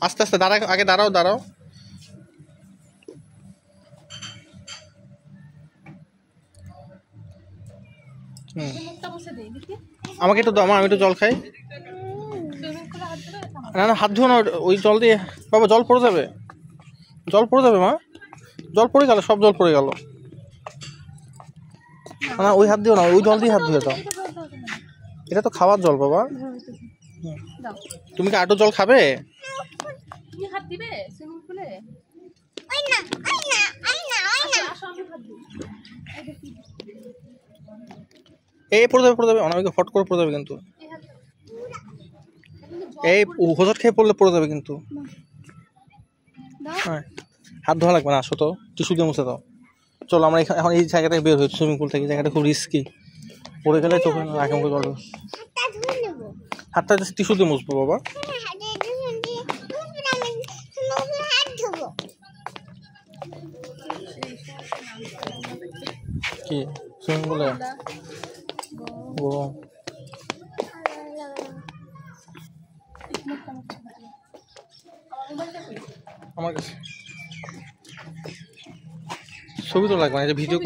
আস্তে আস্তে দাঁড়া, আগে দাঁড়াও দাঁড়াও। আমাকে একটু দাও, আমি একটু জল খাই। না না, হাত ধুও না, ওই জল দিয়ে। বাবা জল পড়ে যাবে, জল পড়ে যাবে মা, জল পড়ে গেল, সব জল পড়ে গেল। না ওই হাত দিও না, ওই জল দিয়ে হাত ধুয়ে দাও। এটা তো খাওয়ার জল বাবা। তুমি কি আটো জল খাবে? এই পড়ে যাবে, পড়ে যাবে, অনামিকা ফট করে পড়ে যাবে কিন্তু। এই হোঁচট খেয়ে পড়লে পড়ে যাবে কিন্তু। হ্যাঁ, হাত ধোয়া লাগবে না, আসো তো, টিস্যু দিয়ে মুছে দাও। চলো আমরা এখন এই জায়গা থেকে বের হই, সুইমিং পুল থেকে। জায়গাটা খুব রিস্কি, পড়ে গেলে চোখে আগে মুখে জল। হাতটা টিস্যু দিয়ে মুছবো বাবা। কি সুইমিং পুলে গরম? আমার কাছে ছবি তো লাগবে না, ভিডিও